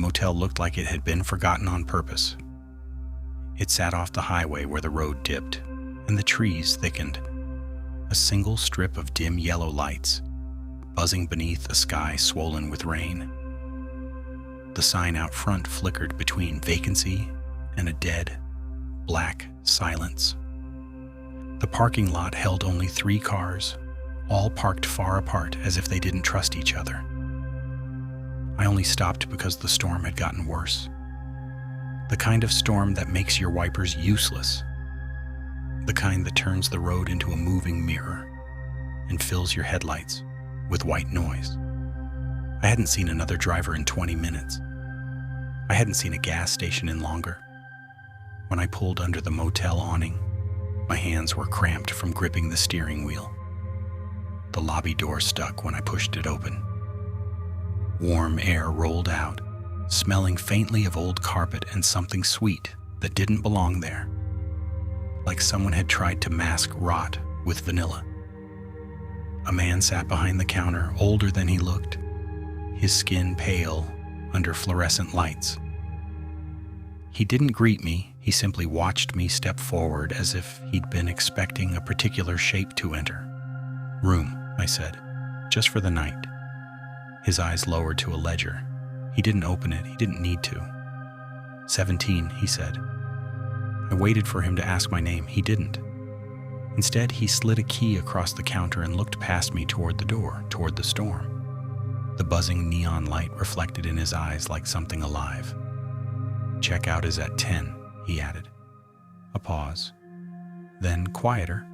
motel looked like it had been forgotten on purpose. It sat off the highway where the road dipped, and the trees thickened. A single strip of dim yellow lights, buzzing beneath a sky swollen with rain. The sign out front flickered between vacancy and a dead, black silence. The parking lot held only 3 cars, all parked far apart as if they didn't trust each other. I only stopped because the storm had gotten worse. The kind of storm that makes your wipers useless. The kind that turns the road into a moving mirror and fills your headlights with white noise. I hadn't seen another driver in 20 minutes. I hadn't seen a gas station in longer. When I pulled under the motel awning, my hands were cramped from gripping the steering wheel. The lobby door stuck when I pushed it open. Warm air rolled out, smelling faintly of old carpet and something sweet that didn't belong there, like someone had tried to mask rot with vanilla. A man sat behind the counter, older than he looked, his skin pale under fluorescent lights. He didn't greet me, he simply watched me step forward as if he'd been expecting a particular shape to enter. "Room," I said, "just for the night." His eyes lowered to a ledger. He didn't open it, he didn't need to. 17, he said. I waited for him to ask my name, he didn't. Instead, he slid a key across the counter and looked past me toward the door, toward the storm. The buzzing neon light reflected in his eyes like something alive. "Checkout is at 10, he added. A pause. Then, quieter.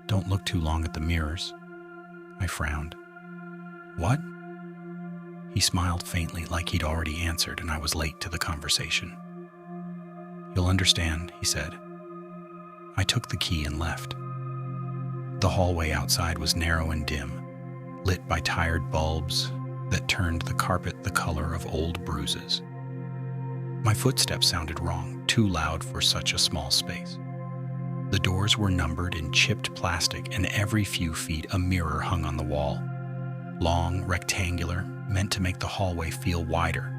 "Don't look too long at the mirrors." I frowned. "What?" He smiled faintly like he'd already answered and I was late to the conversation. "You'll understand," he said. I took the key and left. The hallway outside was narrow and dim, lit by tired bulbs that turned the carpet the color of old bruises. My footsteps sounded wrong, too loud for such a small space. The doors were numbered in chipped plastic, and every few feet a mirror hung on the wall. Long, rectangular, meant to make the hallway feel wider.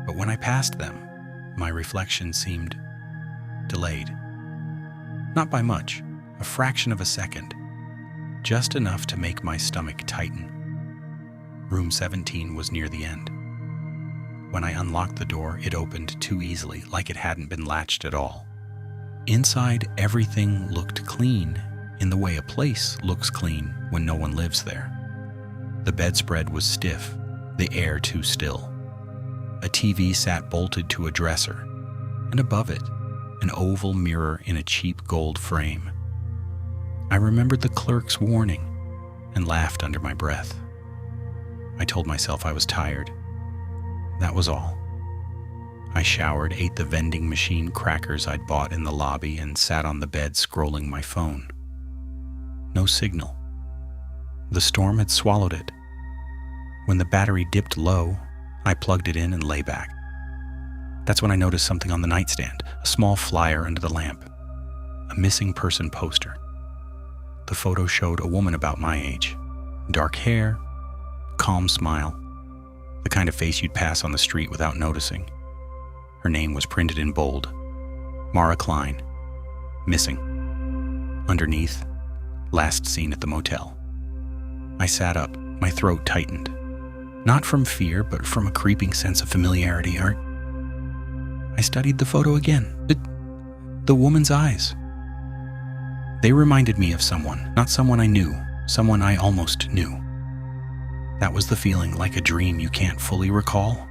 But when I passed them, my reflection seemed delayed. Not by much, a fraction of a second, just enough to make my stomach tighten. Room 17 was near the end. When I unlocked the door, it opened too easily, like it hadn't been latched at all. Inside, everything looked clean, in the way a place looks clean when no one lives there. The bedspread was stiff, the air too still. A TV sat bolted to a dresser, and above it, an oval mirror in a cheap gold frame. I remembered the clerk's warning and laughed under my breath. I told myself I was tired. That was all. I showered, ate the vending machine crackers I'd bought in the lobby, and sat on the bed scrolling my phone. No signal. The storm had swallowed it. When the battery dipped low, I plugged it in and lay back. That's when I noticed something on the nightstand, a small flyer under the lamp. A missing person poster. The photo showed a woman about my age. Dark hair, calm smile, the kind of face you'd pass on the street without noticing. Her name was printed in bold. Mara Klein. Missing. Underneath, last seen at the motel. I sat up, my throat tightened. Not from fear, but from a creeping sense of familiarity. I studied the photo again. The woman's eyes. They reminded me of someone, not someone I knew, someone I almost knew. That was the feeling, like a dream you can't fully recall.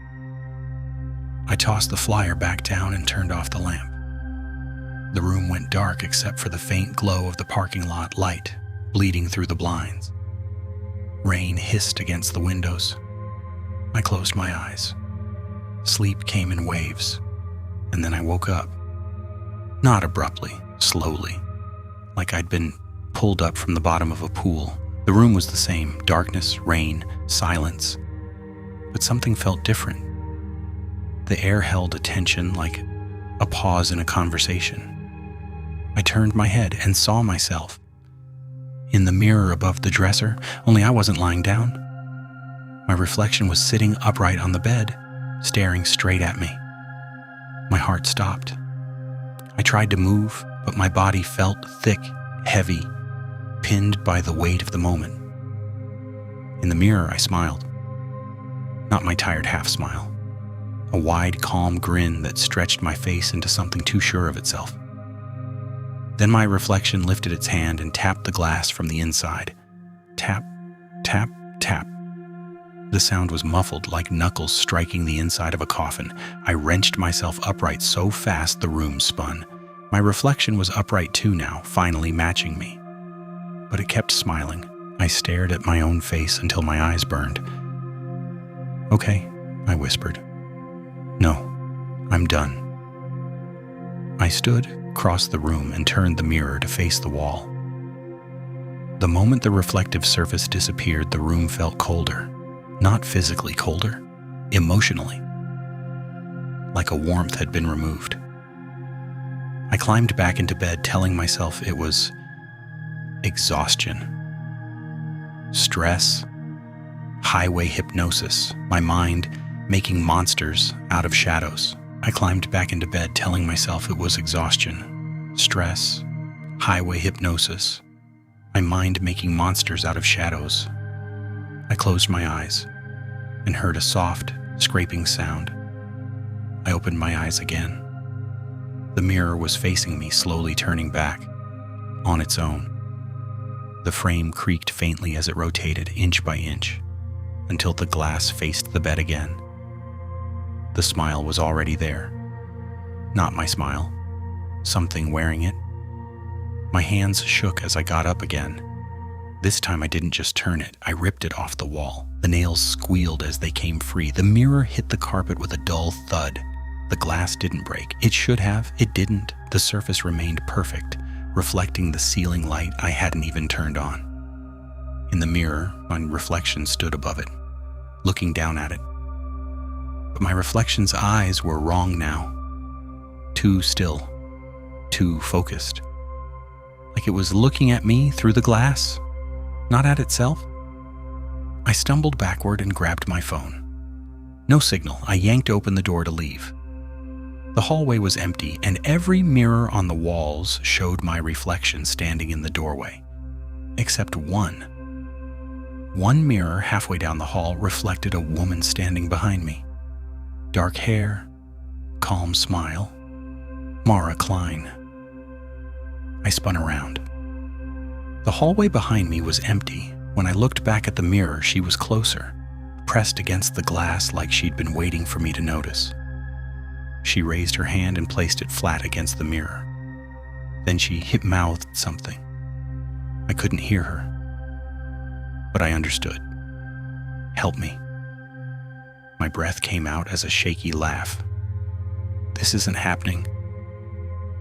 I tossed the flyer back down and turned off the lamp. The room went dark except for the faint glow of the parking lot light bleeding through the blinds. Rain hissed against the windows. I closed my eyes. Sleep came in waves, and then I woke up. Not abruptly, slowly, like I'd been pulled up from the bottom of a pool. The room was the same, darkness, rain, silence, but something felt different. The air held a tension, like a pause in a conversation. I turned my head and saw myself in the mirror above the dresser, only I wasn't lying down. My reflection was sitting upright on the bed, staring straight at me. My heart stopped. I tried to move, but my body felt thick, heavy, pinned by the weight of the moment. In the mirror, I smiled. Not my tired half smile. A wide, calm grin that stretched my face into something too sure of itself. Then my reflection lifted its hand and tapped the glass from the inside. Tap, tap, tap. The sound was muffled like knuckles striking the inside of a coffin. I wrenched myself upright so fast the room spun. My reflection was upright too now, finally matching me. But it kept smiling. I stared at my own face until my eyes burned. "Okay," I whispered. "No, I'm done." I stood, crossed the room, and turned the mirror to face the wall. The moment the reflective surface disappeared, the room felt colder. Not physically colder, emotionally. Like a warmth had been removed. I climbed back into bed, telling myself it was exhaustion, stress, highway hypnosis, my mind making monsters out of shadows. I climbed back into bed, telling myself it was exhaustion, stress, highway hypnosis, my mind making monsters out of shadows. I closed my eyes and heard a soft, scraping sound. I opened my eyes again. The mirror was facing me, slowly turning back, on its own. The frame creaked faintly as it rotated, inch by inch, until the glass faced the bed again. The smile was already there. Not my smile. Something wearing it. My hands shook as I got up again. This time I didn't just turn it, I ripped it off the wall. The nails squealed as they came free. The mirror hit the carpet with a dull thud. The glass didn't break. It should have. It didn't. The surface remained perfect, reflecting the ceiling light I hadn't even turned on. In the mirror, my reflection stood above it, looking down at it. But my reflection's eyes were wrong now. Too still, too focused. Like it was looking at me through the glass, not at itself. I stumbled backward and grabbed my phone. No signal. I yanked open the door to leave. The hallway was empty, and every mirror on the walls showed my reflection standing in the doorway, except one. One mirror halfway down the hall reflected a woman standing behind me. Dark hair, calm smile, Mara Klein. I spun around. The hallway behind me was empty. When I looked back at the mirror, she was closer, pressed against the glass like she'd been waiting for me to notice. She raised her hand and placed it flat against the mirror. Then she hip-mouthed something. I couldn't hear her, but I understood. "Help me." My breath came out as a shaky laugh. This isn't happening.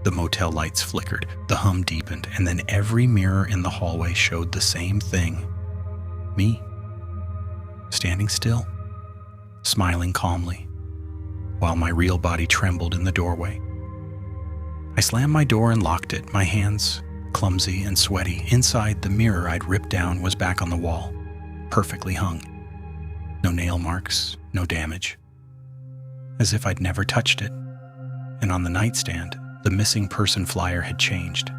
The motel lights flickered, the hum deepened, and then every mirror in the hallway showed the same thing. Me, standing still, smiling calmly, while my real body trembled in the doorway. I slammed my door and locked it, my hands clumsy and sweaty. Inside, the mirror I'd ripped down was back on the wall, perfectly hung. No nail marks, no damage. As if I'd never touched it. And on the nightstand, the missing person flyer had changed.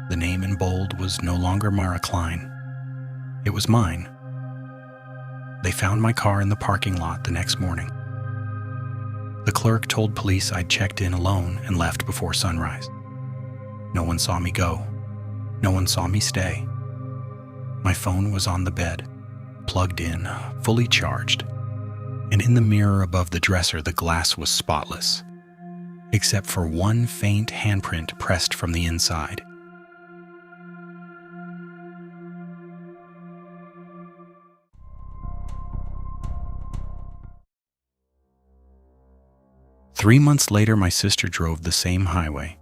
The name in bold was no longer Mara Klein. It was mine. They found my car in the parking lot the next morning. The clerk told police I'd checked in alone and left before sunrise. No one saw me go. No one saw me stay. My phone was on the bed, plugged in, fully charged. And in the mirror above the dresser, the glass was spotless, except for one faint handprint pressed from the inside. Three months later, my sister drove the same highway.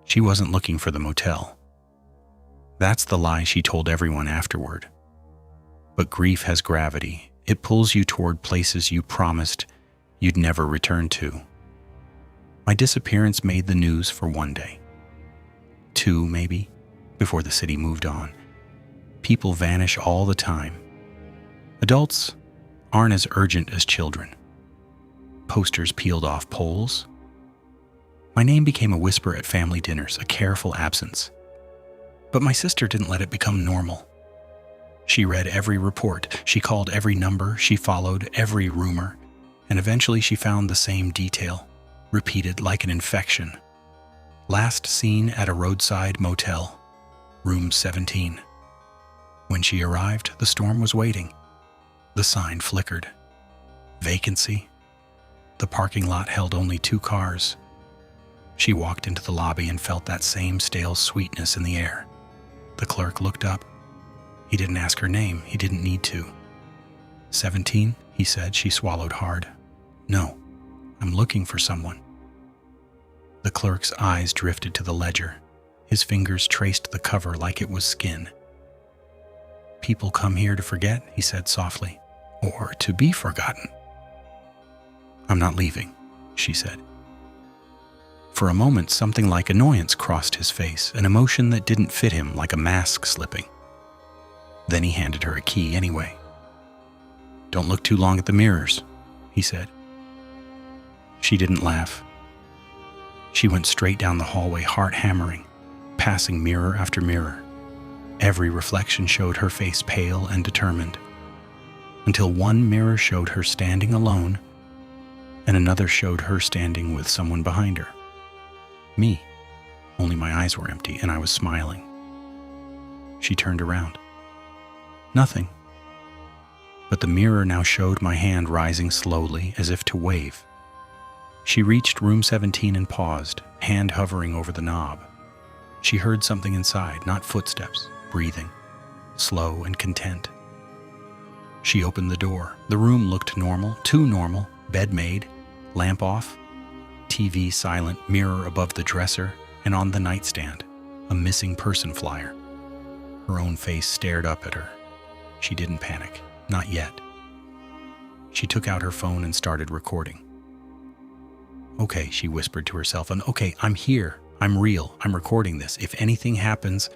She wasn't looking for the motel. That's the lie she told everyone afterward. But grief has gravity. It pulls you toward places you promised you'd never return to. My disappearance made the news for one day. Two, maybe, before the city moved on. People vanish all the time. Adults aren't as urgent as children. posters peeled off poles. My name became a whisper at family dinners, a careful absence. But my sister didn't let it become normal. She read every report, she called every number, she followed every rumor, and eventually she found the same detail, repeated like an infection. Last seen at a roadside motel, room 17. When she arrived, the storm was waiting. The sign flickered. Vacancy. The parking lot held only 2 cars. She walked into the lobby and felt that same stale sweetness in the air. The clerk looked up. He didn't ask her name. He didn't need to. 17, he said. She swallowed hard. No, I'm looking for someone. The clerk's eyes drifted to the ledger. His fingers traced the cover like it was skin. People come here to forget, he said softly, or to be forgotten. I'm not leaving, she said. For a moment, something like annoyance crossed his face, an emotion that didn't fit him, like a mask slipping. Then he handed her a key anyway. Don't look too long at the mirrors, he said. She didn't laugh. She went straight down the hallway, heart hammering, passing mirror after mirror. Every reflection showed her face pale and determined, until one mirror showed her standing alone, and another showed her standing with someone behind her. Me, only my eyes were empty and I was smiling. She turned around. Nothing. But the mirror now showed my hand rising slowly as if to wave. She reached room 17 and paused, hand hovering over the knob. She heard something inside, not footsteps, breathing, slow and content. She opened the door. The room looked normal, too normal, bed made, lamp off, TV silent, mirror above the dresser, and on the nightstand, a missing person flyer. Her own face stared up at her. She didn't panic, not yet. She took out her phone and started recording. Okay, she whispered to herself, and okay, I'm here, I'm real, I'm recording this. If anything happens...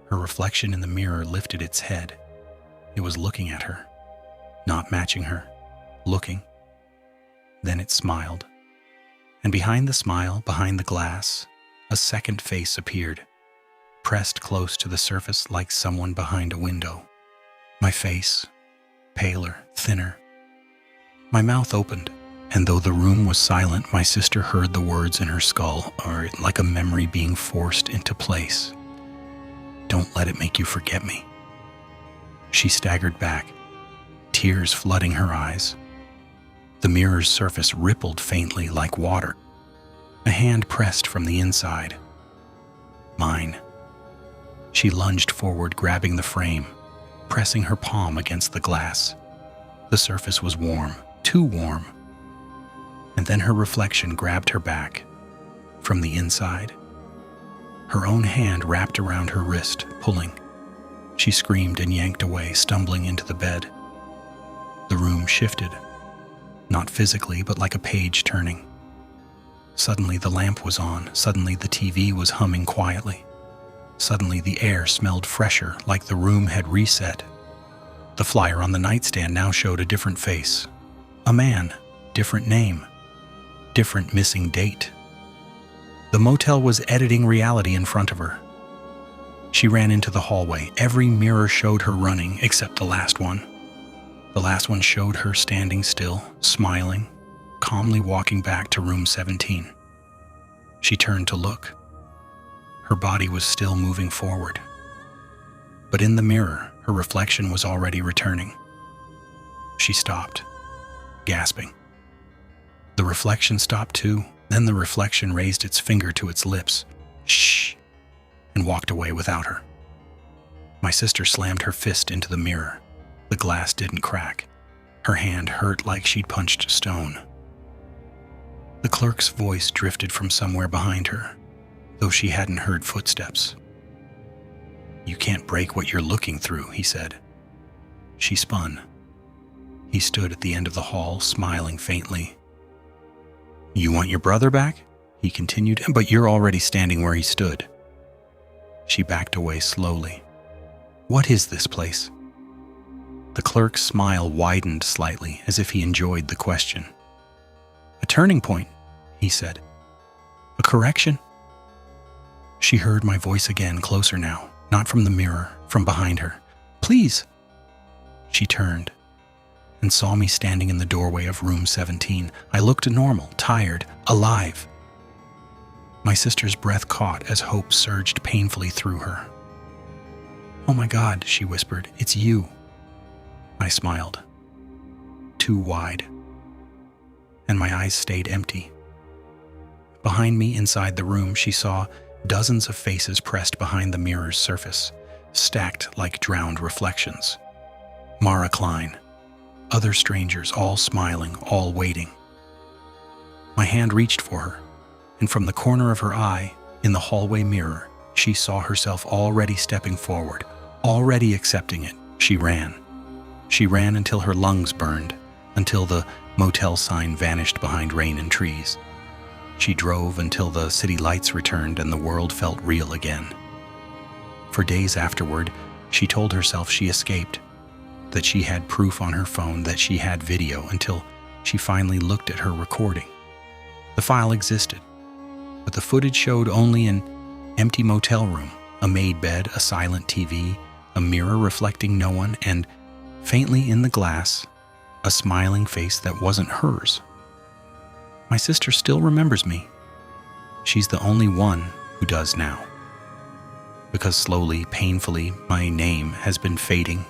Her reflection in the mirror lifted its head. It was looking at her, not matching her, looking. Then it smiled. And behind the smile, behind the glass, a second face appeared, pressed close to the surface like someone behind a window. My face, paler, thinner. My mouth opened, and though the room was silent, my sister heard the words in her skull, or like a memory being forced into place. Don't let it make you forget me. She staggered back, tears flooding her eyes. The mirror's surface rippled faintly like water. A hand pressed from the inside. Mine. She lunged forward, grabbing the frame, pressing her palm against the glass. The surface was warm, too warm. And then her reflection grabbed her back, from the inside. Her own hand wrapped around her wrist, pulling. She screamed and yanked away, stumbling into the bed. The room shifted, not physically, but like a page turning. Suddenly the lamp was on, suddenly the TV was humming quietly. Suddenly the air smelled fresher, like the room had reset. The flyer on the nightstand now showed a different face. A man, different name, different missing date. The motel was editing reality in front of her. She ran into the hallway. Every mirror showed her running, except the last one. The last one showed her standing still, smiling, calmly walking back to room 17. She turned to look. Her body was still moving forward. But in the mirror, her reflection was already returning. She stopped, gasping. The reflection stopped too. Then the reflection raised its finger to its lips. Shh! And walked away without her. My sister slammed her fist into the mirror. The glass didn't crack. Her hand hurt like she'd punched stone. The clerk's voice drifted from somewhere behind her, though she hadn't heard footsteps. You can't break what you're looking through, he said. She spun. He stood at the end of the hall, smiling faintly. You want your brother back? He continued, but you're already standing where he stood. She backed away slowly. What is this place? The clerk's smile widened slightly, as if he enjoyed the question. "A turning point," he said. "A correction." She heard my voice again, closer now, not from the mirror, from behind her. "Please." She turned and saw me standing in the doorway of room 17. I looked normal, tired, alive. My sister's breath caught as hope surged painfully through her. "Oh my God," she whispered, "it's you." I smiled, too wide, and my eyes stayed empty. Behind me, inside the room, she saw dozens of faces pressed behind the mirror's surface, stacked like drowned reflections. Mara Klein, other strangers, all smiling, all waiting. My hand reached for her, and from the corner of her eye, in the hallway mirror, she saw herself already stepping forward, already accepting it. She ran. She ran until her lungs burned, until the motel sign vanished behind rain and trees. She drove until the city lights returned and the world felt real again. For days afterward, she told herself she escaped, that she had proof on her phone, that she had video, until she finally looked at her recording. The file existed, but the footage showed only an empty motel room, a made bed, a silent TV, a mirror reflecting no one, and, faintly in the glass, a smiling face that wasn't hers. My sister still remembers me. She's the only one who does now. Because slowly, painfully, my name has been fading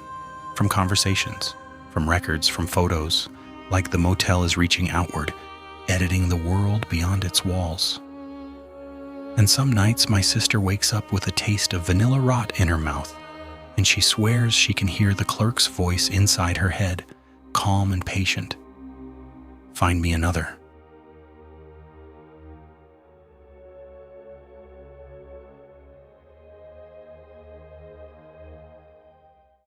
from conversations, from records, from photos, like the motel is reaching outward, editing the world beyond its walls. And some nights my sister wakes up with a taste of vanilla rot in her mouth, and she swears she can hear the clerk's voice inside her head, calm and patient. "Find me another."